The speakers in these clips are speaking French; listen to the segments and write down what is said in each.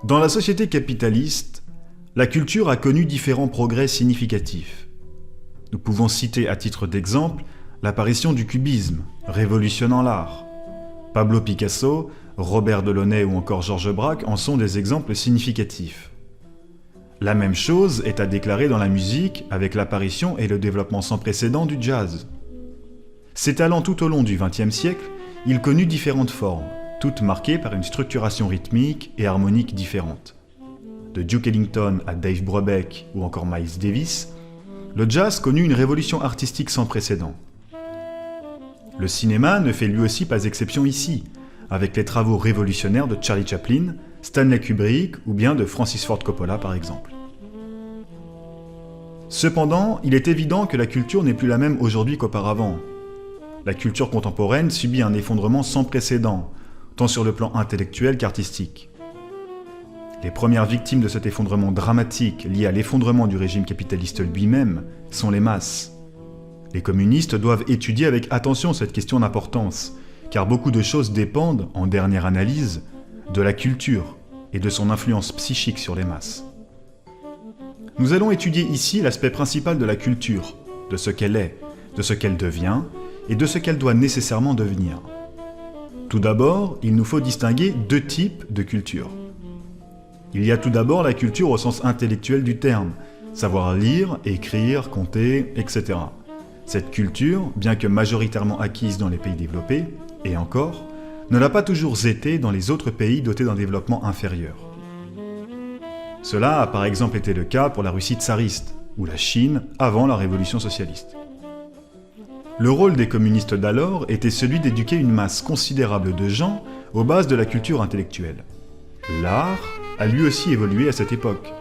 Dans la société capitaliste, la culture a connu différents progrès significatifs. Nous pouvons citer à titre d'exemple l'apparition du cubisme, révolutionnant l'art. Pablo Picasso, Robert Delaunay ou encore Georges Braque en sont des exemples significatifs. La même chose est à déclarer dans la musique avec l'apparition et le développement sans précédent du jazz. Ses talents tout au long du XXe siècle, il connut différentes formes, toutes marquées par une structuration rythmique et harmonique différente. De Duke Ellington à Dave Brubeck ou encore Miles Davis, le jazz connut une révolution artistique sans précédent. Le cinéma ne fait lui aussi pas exception ici, avec les travaux révolutionnaires de Charlie Chaplin, Stanley Kubrick ou bien de Francis Ford Coppola par exemple. Cependant, il est évident que la culture n'est plus la même aujourd'hui qu'auparavant. La culture contemporaine subit un effondrement sans précédent, tant sur le plan intellectuel qu'artistique. Les premières victimes de cet effondrement dramatique lié à l'effondrement du régime capitaliste lui-même sont les masses. Les communistes doivent étudier avec attention cette question d'importance, car beaucoup de choses dépendent, en dernière analyse, de la culture et de son influence psychique sur les masses. Nous allons étudier ici l'aspect principal de la culture, de ce qu'elle est, de ce qu'elle devient et de ce qu'elle doit nécessairement devenir. Tout d'abord, il nous faut distinguer deux types de culture. Il y a tout d'abord la culture au sens intellectuel du terme, savoir lire, écrire, compter, etc. Cette culture, bien que majoritairement acquise dans les pays développés, et encore, ne l'a pas toujours été dans les autres pays dotés d'un développement inférieur. Cela a par exemple été le cas pour la Russie tsariste, ou la Chine avant la révolution socialiste. Le rôle des communistes d'alors était celui d'éduquer une masse considérable de gens aux bases de la culture intellectuelle. L'art a lui aussi évolué à cette époque,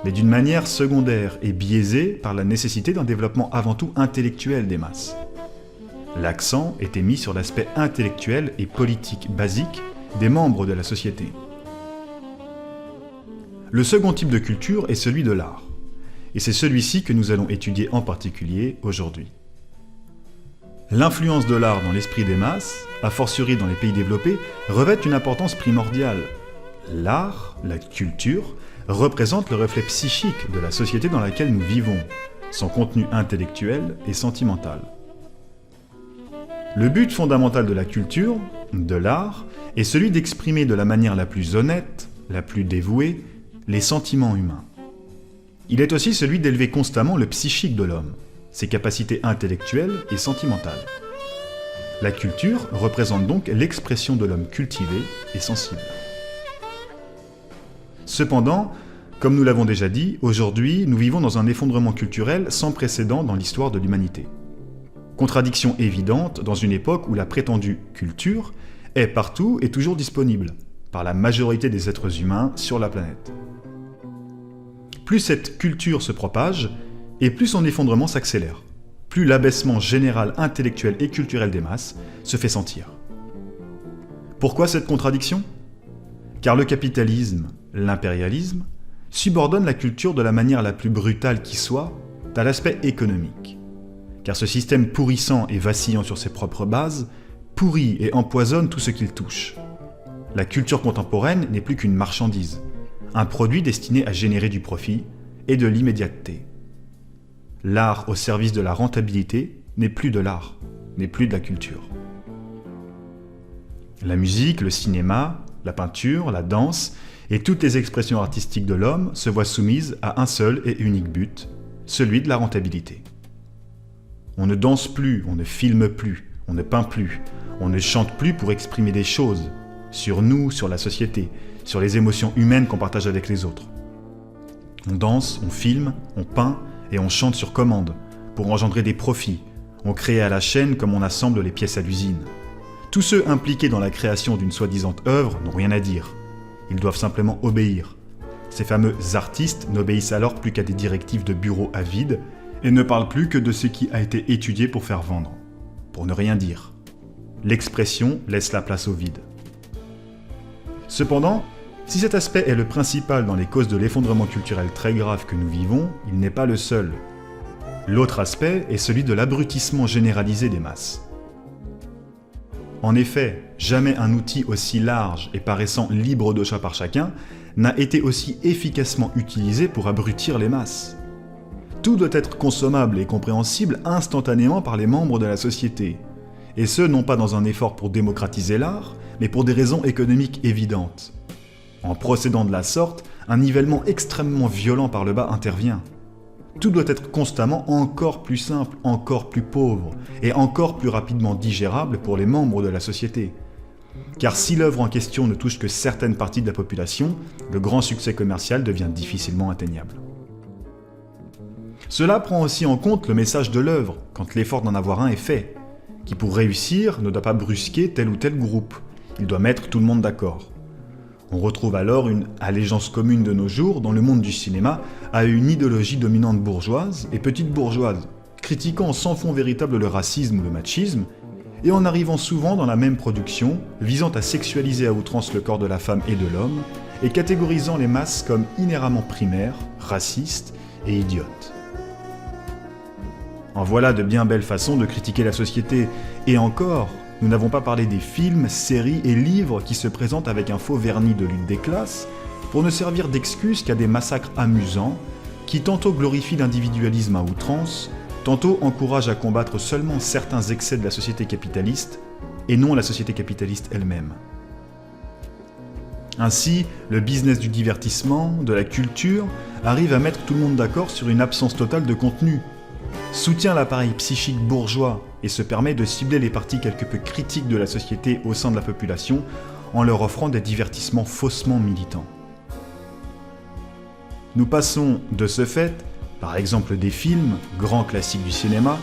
mais d'une manière secondaire et biaisée par la nécessité d'un développement avant tout intellectuel des masses. L'accent était mis sur l'aspect intellectuel et politique basique des membres de la société. Le second type de culture est celui de l'art, et c'est celui-ci que nous allons étudier en particulier aujourd'hui. L'influence de l'art dans l'esprit des masses, a fortiori dans les pays développés, revêt une importance primordiale. L'art, la culture, représente le reflet psychique de la société dans laquelle nous vivons, son contenu intellectuel et sentimental. Le but fondamental de la culture, de l'art, est celui d'exprimer de la manière la plus honnête, la plus dévouée, les sentiments humains. Il est aussi celui d'élever constamment le psychique de l'homme, ses capacités intellectuelles et sentimentales. La culture représente donc l'expression de l'homme cultivé et sensible. Cependant, comme nous l'avons déjà dit, aujourd'hui, nous vivons dans un effondrement culturel sans précédent dans l'histoire de l'humanité. Contradiction évidente dans une époque où la prétendue culture est partout et toujours disponible, par la majorité des êtres humains sur la planète. Plus cette culture se propage, et plus son effondrement s'accélère, plus l'abaissement général intellectuel et culturel des masses se fait sentir. Pourquoi cette contradiction ? Car le capitalisme, l'impérialisme, subordonne la culture de la manière la plus brutale qui soit à l'aspect économique. Car ce système pourrissant et vacillant sur ses propres bases pourrit et empoisonne tout ce qu'il touche. La culture contemporaine n'est plus qu'une marchandise, un produit destiné à générer du profit et de l'immédiateté. L'art au service de la rentabilité n'est plus de l'art, n'est plus de la culture. La musique, le cinéma, la peinture, la danse et toutes les expressions artistiques de l'homme se voient soumises à un seul et unique but, celui de la rentabilité. On ne danse plus, on ne filme plus, on ne peint plus, on ne chante plus pour exprimer des choses, sur nous, sur la société, sur les émotions humaines qu'on partage avec les autres. On danse, on filme, on peint et on chante sur commande, pour engendrer des profits. On crée à la chaîne comme on assemble les pièces à l'usine. Tous ceux impliqués dans la création d'une soi-disant œuvre n'ont rien à dire. Ils doivent simplement obéir. Ces fameux artistes n'obéissent alors plus qu'à des directives de bureau à vide et ne parlent plus que de ce qui a été étudié pour faire vendre. Pour ne rien dire. L'expression laisse la place au vide. Cependant, si cet aspect est le principal dans les causes de l'effondrement culturel très grave que nous vivons, il n'est pas le seul. L'autre aspect est celui de l'abrutissement généralisé des masses. En effet, jamais un outil aussi large et paraissant libre de choix par chacun n'a été aussi efficacement utilisé pour abrutir les masses. Tout doit être consommable et compréhensible instantanément par les membres de la société, et ce non pas dans un effort pour démocratiser l'art, mais pour des raisons économiques évidentes. En procédant de la sorte, un nivellement extrêmement violent par le bas intervient. Tout doit être constamment encore plus simple, encore plus pauvre, et encore plus rapidement digérable pour les membres de la société. Car si l'œuvre en question ne touche que certaines parties de la population, le grand succès commercial devient difficilement atteignable. Cela prend aussi en compte le message de l'œuvre, quand l'effort d'en avoir un est fait, qui pour réussir ne doit pas brusquer tel ou tel groupe, il doit mettre tout le monde d'accord. On retrouve alors une allégeance commune de nos jours dans le monde du cinéma à une idéologie dominante bourgeoise et petite bourgeoise, critiquant sans fond véritable le racisme ou le machisme, et en arrivant souvent dans la même production, visant à sexualiser à outrance le corps de la femme et de l'homme, et catégorisant les masses comme inhéremment primaires, racistes et idiotes. En voilà de bien belles façons de critiquer la société, et encore, nous n'avons pas parlé des films, séries et livres qui se présentent avec un faux vernis de lutte des classes, pour ne servir d'excuse qu'à des massacres amusants, qui tantôt glorifient l'individualisme à outrance, tantôt encouragent à combattre seulement certains excès de la société capitaliste, et non la société capitaliste elle-même. Ainsi, le business du divertissement, de la culture, arrive à mettre tout le monde d'accord sur une absence totale de contenu, soutient l'appareil psychique bourgeois et se permet de cibler les parties quelque peu critiques de la société au sein de la population en leur offrant des divertissements faussement militants. Nous passons, de ce fait, par exemple des films, grands classiques du cinéma,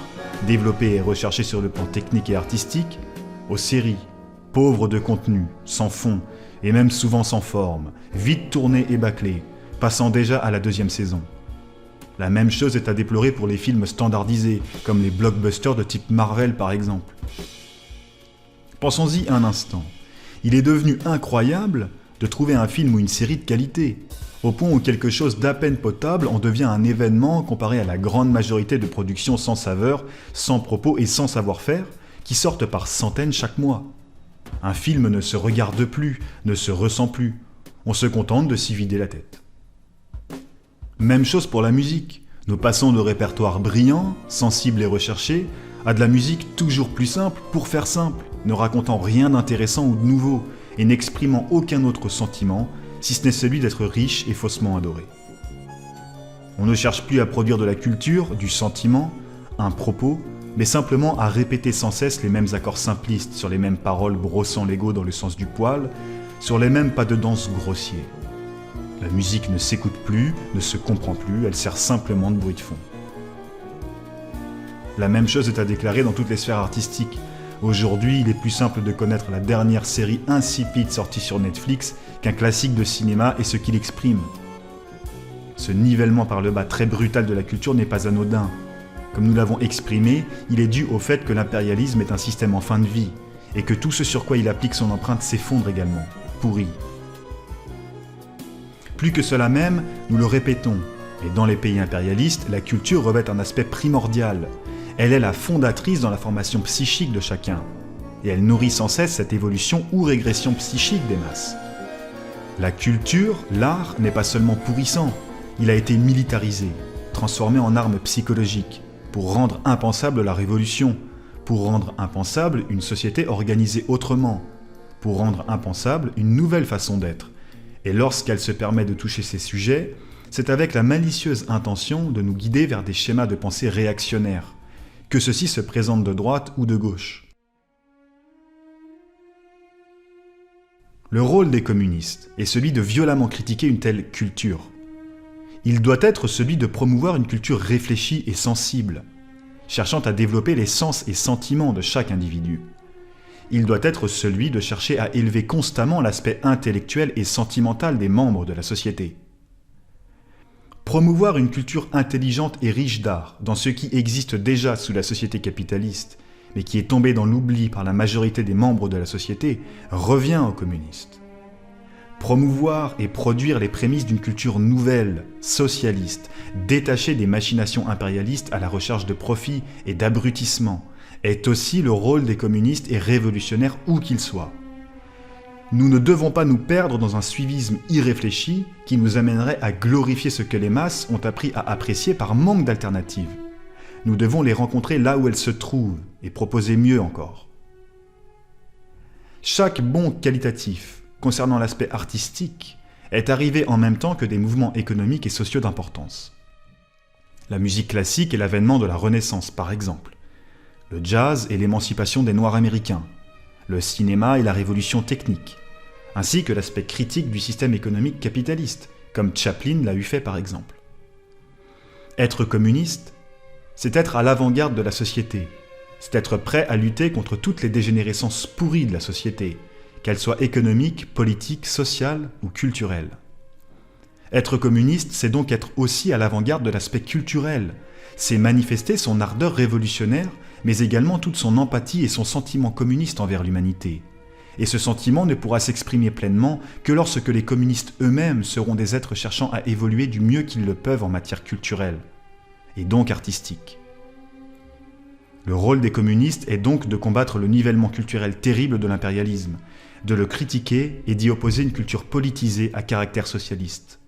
développés et recherchés sur le plan technique et artistique, aux séries, pauvres de contenu, sans fond, et même souvent sans forme, vite tournées et bâclées, passant déjà à la 2e saison. La même chose est à déplorer pour les films standardisés, comme les blockbusters de type Marvel par exemple. Pensons-y un instant. Il est devenu incroyable de trouver un film ou une série de qualité, au point où quelque chose d'à peine potable en devient un événement comparé à la grande majorité de productions sans saveur, sans propos et sans savoir-faire, qui sortent par centaines chaque mois. Un film ne se regarde plus, ne se ressent plus. On se contente de s'y vider la tête. Même chose pour la musique. Nous passons de répertoires brillants, sensibles et recherchés, à de la musique toujours plus simple pour faire simple, ne racontant rien d'intéressant ou de nouveau, et n'exprimant aucun autre sentiment, si ce n'est celui d'être riche et faussement adoré. On ne cherche plus à produire de la culture, du sentiment, un propos, mais simplement à répéter sans cesse les mêmes accords simplistes sur les mêmes paroles brossant l'ego dans le sens du poil, sur les mêmes pas de danse grossiers. La musique ne s'écoute plus, ne se comprend plus, elle sert simplement de bruit de fond. La même chose est à déclarer dans toutes les sphères artistiques. Aujourd'hui, il est plus simple de connaître la dernière série insipide sortie sur Netflix qu'un classique de cinéma et ce qu'il exprime. Ce nivellement par le bas très brutal de la culture n'est pas anodin. Comme nous l'avons exprimé, il est dû au fait que l'impérialisme est un système en fin de vie, et que tout ce sur quoi il applique son empreinte s'effondre également, pourri. Plus que cela même, nous le répétons, et dans les pays impérialistes, la culture revêt un aspect primordial. Elle est la fondatrice dans la formation psychique de chacun, et elle nourrit sans cesse cette évolution ou régression psychique des masses. La culture, l'art, n'est pas seulement pourrissant, il a été militarisé, transformé en arme psychologique, pour rendre impensable la révolution, pour rendre impensable une société organisée autrement, pour rendre impensable une nouvelle façon d'être. Et lorsqu'elle se permet de toucher ces sujets, c'est avec la malicieuse intention de nous guider vers des schémas de pensée réactionnaires, que ceux-ci se présentent de droite ou de gauche. Le rôle des communistes est celui de violemment critiquer une telle culture. Il doit être celui de promouvoir une culture réfléchie et sensible, cherchant à développer les sens et sentiments de chaque individu. Il doit être celui de chercher à élever constamment l'aspect intellectuel et sentimental des membres de la société. Promouvoir une culture intelligente et riche d'art dans ce qui existe déjà sous la société capitaliste, mais qui est tombé dans l'oubli par la majorité des membres de la société, revient aux communistes. Promouvoir et produire les prémices d'une culture nouvelle, socialiste, détachée des machinations impérialistes à la recherche de profit et d'abrutissement, est aussi le rôle des communistes et révolutionnaires où qu'ils soient. Nous ne devons pas nous perdre dans un suivisme irréfléchi qui nous amènerait à glorifier ce que les masses ont appris à apprécier par manque d'alternatives. Nous devons les rencontrer là où elles se trouvent et proposer mieux encore. Chaque bond qualitatif concernant l'aspect artistique est arrivé en même temps que des mouvements économiques et sociaux d'importance. La musique classique est l'avènement de la Renaissance, par exemple. Le jazz est l'émancipation des Noirs américains. Le cinéma est la révolution technique, ainsi que l'aspect critique du système économique capitaliste, comme Chaplin l'a eu fait par exemple. Être communiste, c'est être à l'avant-garde de la société, c'est être prêt à lutter contre toutes les dégénérescences pourries de la société, qu'elles soient économiques, politiques, sociales ou culturelles. Être communiste, c'est donc être aussi à l'avant-garde de l'aspect culturel, c'est manifester son ardeur révolutionnaire, mais également toute son empathie et son sentiment communiste envers l'humanité. Et ce sentiment ne pourra s'exprimer pleinement que lorsque les communistes eux-mêmes seront des êtres cherchant à évoluer du mieux qu'ils le peuvent en matière culturelle, et donc artistique. Le rôle des communistes est donc de combattre le nivellement culturel terrible de l'impérialisme, de le critiquer et d'y opposer une culture politisée à caractère socialiste.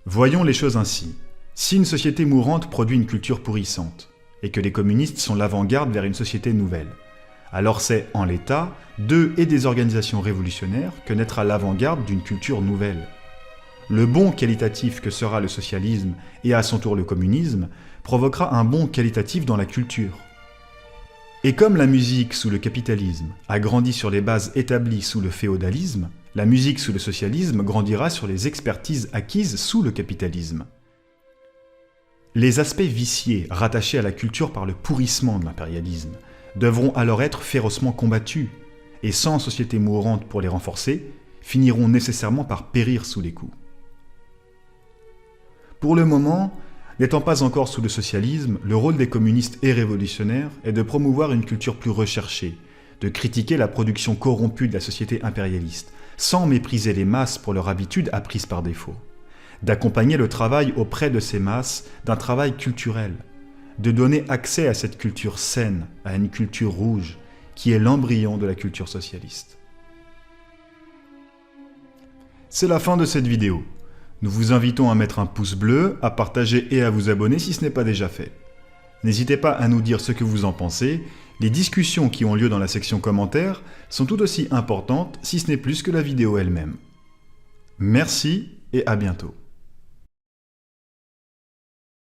Voyons les choses ainsi. Si une société mourante produit une culture pourrissante, et que les communistes sont l'avant-garde vers une société nouvelle, alors c'est, en l'état, d'eux et des organisations révolutionnaires que naîtra l'avant-garde d'une culture nouvelle. Le bond qualitatif que sera le socialisme, et à son tour le communisme, provoquera un bond qualitatif dans la culture. Et comme la musique sous le capitalisme a grandi sur les bases établies sous le féodalisme, la musique sous le socialisme grandira sur les expertises acquises sous le capitalisme. Les aspects viciés rattachés à la culture par le pourrissement de l'impérialisme devront alors être férocement combattus, et sans société mourante pour les renforcer, finiront nécessairement par périr sous les coups. Pour le moment, n'étant pas encore sous le socialisme, le rôle des communistes et révolutionnaires est de promouvoir une culture plus recherchée, de critiquer la production corrompue de la société impérialiste, sans mépriser les masses pour leur habitude apprise par défaut, d'accompagner le travail auprès de ces masses d'un travail culturel, de donner accès à cette culture saine, à une culture rouge, qui est l'embryon de la culture socialiste. C'est la fin de cette vidéo. Nous vous invitons à mettre un pouce bleu, à partager et à vous abonner si ce n'est pas déjà fait. N'hésitez pas à nous dire ce que vous en pensez, les discussions qui ont lieu dans la section commentaires sont tout aussi importantes si ce n'est plus que la vidéo elle-même. Merci et à bientôt.